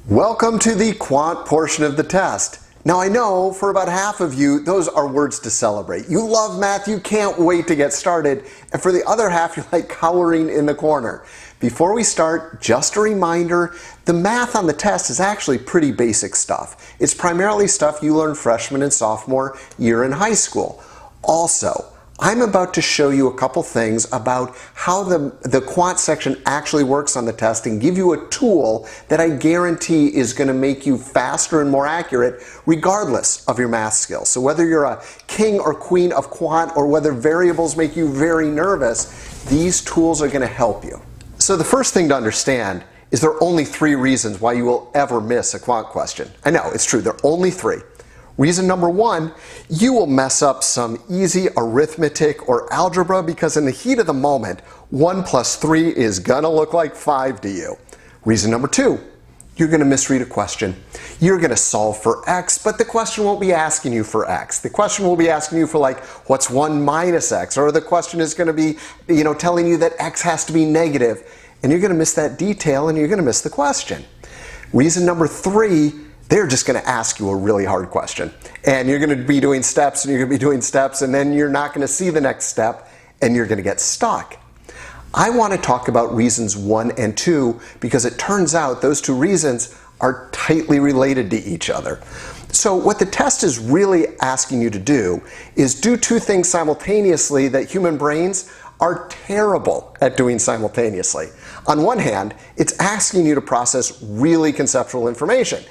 Welcome to the quant portion of the test. Now I know for about half of you, those are words to celebrate. You love math, you can't wait to get started, and for the other half, you're like cowering in the corner. Before we start, just a reminder, the math on the test is actually pretty basic stuff. It's primarily stuff you learn freshman and sophomore year in high school. Also, I'm about to show you a couple things about how the quant section actually works on the test and give you a tool that I guarantee is going to make you faster and more accurate regardless of your math skills. So whether you're a king or queen of quant or whether variables make you very nervous, these tools are going to help you. So the first thing to understand is there are only 3 reasons why you will ever miss a quant question. I know, it's true, there are only 3. Reason number 1, you will mess up some easy arithmetic or algebra because in the heat of the moment, 1 plus 3 is gonna look like 5 to you. Reason number 2, you're gonna misread a question. You're gonna solve for x, but the question won't be asking you for x. The question will be asking you for like, what's 1 minus x? Or the question is gonna be, telling you that x has to be negative. And you're gonna miss that detail and you're gonna miss the question. Reason number 3, they're just going to ask you a really hard question. And you're going to be doing steps and you're going to be doing steps and then you're not going to see the next step and you're going to get stuck. I want to talk about reasons 1 and 2 because it turns out those 2 reasons are tightly related to each other. So what the test is really asking you to do is do 2 things simultaneously that human brains are terrible at doing simultaneously. On one hand, it's asking you to process really conceptual information.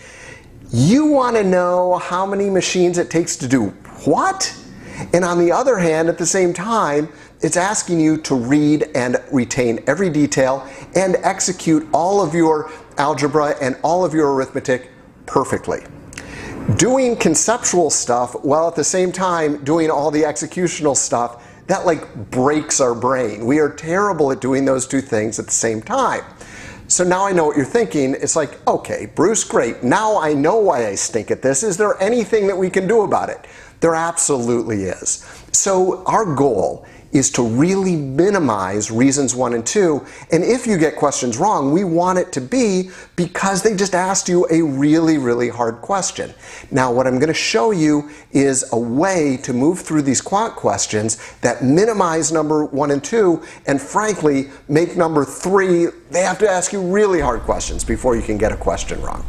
You want to know how many machines it takes to do what? And on the other hand, at the same time, it's asking you to read and retain every detail and execute all of your algebra and all of your arithmetic perfectly. Doing conceptual stuff while at the same time doing all the executional stuff, that like breaks our brain. We are terrible at doing those 2 things at the same time. So now I know what you're thinking. It's like, okay, Bruce, great. Now I know why I stink at this. Is there anything that we can do about it? There absolutely is. So our goal is to really minimize reasons 1 and 2. And if you get questions wrong, we want it to be because they just asked you a really, really hard question. Now, what I'm going to show you is a way to move through these quant questions that minimize number 1 and 2, and frankly, make number 3, they have to ask you really hard questions before you can get a question wrong.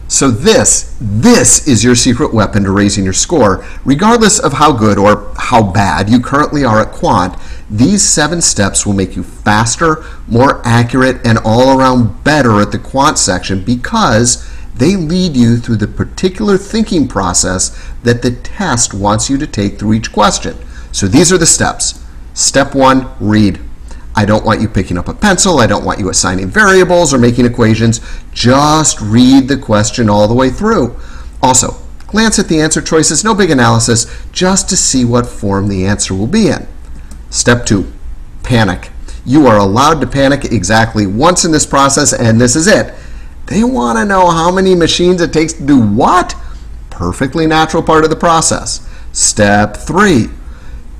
So this is your secret weapon to raising your score. Regardless of how good or how bad you currently are at quant, these 7 steps will make you faster, more accurate, and all around better at the quant section because they lead you through the particular thinking process that the test wants you to take through each question. So these are the steps. Step 1, read. I don't want you picking up a pencil. I don't want you assigning variables or making equations. Just read the question all the way through. Also, glance at the answer choices, no big analysis, just to see what form the answer will be in. Step 2, panic. You are allowed to panic exactly once in this process, and this is it. They want to know how many machines it takes to do what? Perfectly natural part of the process. Step 3.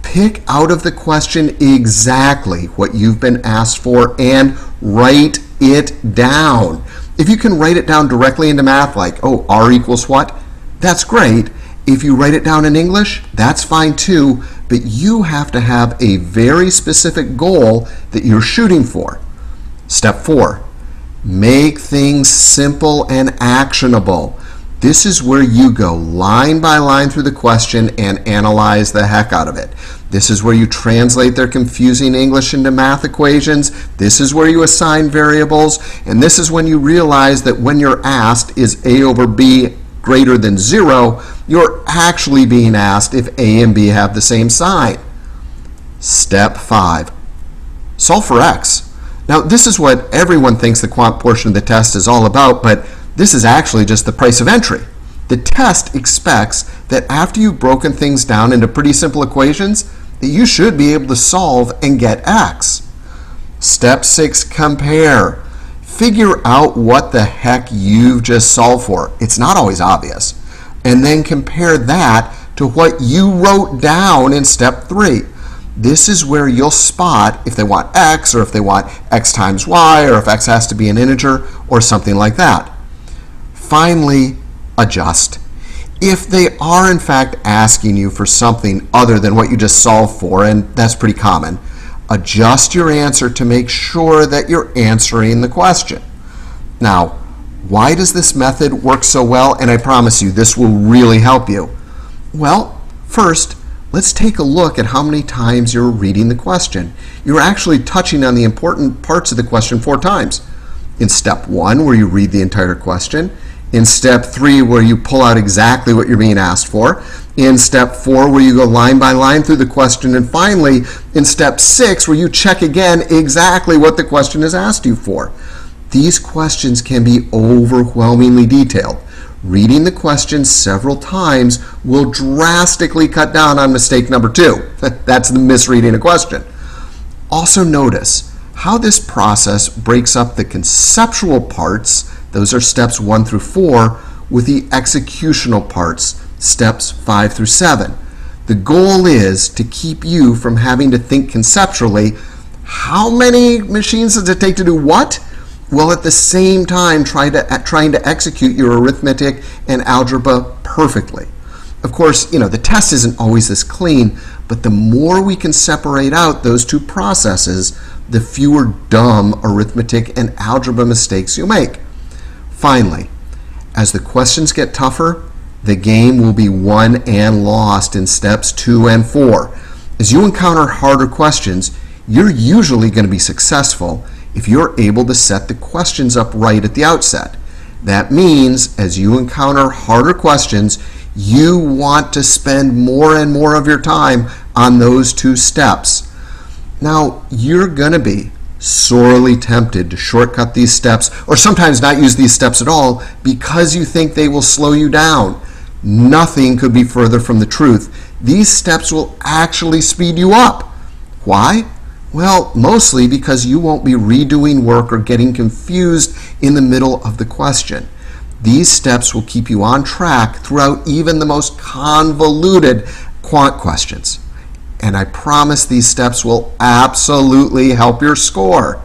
Pick out of the question exactly what you've been asked for and write it down. If you can write it down directly into math, like, oh, R equals what? That's great. If you write it down in English, that's fine too, but you have to have a very specific goal that you're shooting for. Step 4, make things simple and actionable. This is where you go line by line through the question and analyze the heck out of it. This is where you translate their confusing English into math equations. This is where you assign variables. And this is when you realize that when you're asked, is A over B greater than 0, you're actually being asked if A and B have the same sign. Step 5, solve for x. Now, this is what everyone thinks the quant portion of the test is all about, but this is actually just the price of entry. The test expects that after you've broken things down into pretty simple equations, that you should be able to solve and get x. Step 6, compare. Figure out what the heck you've just solved for. It's not always obvious. And then compare that to what you wrote down in step 3. This is where you'll spot if they want x or if they want x times y or if x has to be an integer or something like that. Finally, adjust. If they are in fact asking you for something other than what you just solved for, and that's pretty common, adjust your answer to make sure that you're answering the question. Now, why does this method work so well? And I promise you, this will really help you. Well, first, let's take a look at how many times you're reading the question. You're actually touching on the important parts of the question 4 times. In step 1, where you read the entire question. In step 3, where you pull out exactly what you're being asked for. In step 4, where you go line by line through the question. And finally, in step 6, where you check again exactly what the question has asked you for. These questions can be overwhelmingly detailed. Reading the question several times will drastically cut down on mistake number 2. That's the misreading a question. Also notice how this process breaks up the conceptual parts, those are steps 1 through 4, with the executional parts, steps 5 through 7. The goal is to keep you from having to think conceptually, how many machines does it take to do what? While at the same time trying to execute your arithmetic and algebra perfectly. Of course, the test isn't always this clean, but the more we can separate out those 2 processes, the fewer dumb arithmetic and algebra mistakes you'll make. Finally, as the questions get tougher, the game will be won and lost in steps 2 and 4. As you encounter harder questions, you're usually going to be successful if you're able to set the questions up right at the outset. That means as you encounter harder questions, you want to spend more and more of your time on those 2 steps. Now, you're going to be sorely tempted to shortcut these steps, or sometimes not use these steps at all because you think they will slow you down. Nothing could be further from the truth. These steps will actually speed you up. Why? Well, mostly because you won't be redoing work or getting confused in the middle of the question. These steps will keep you on track throughout even the most convoluted quant questions. And I promise these steps will absolutely help your score.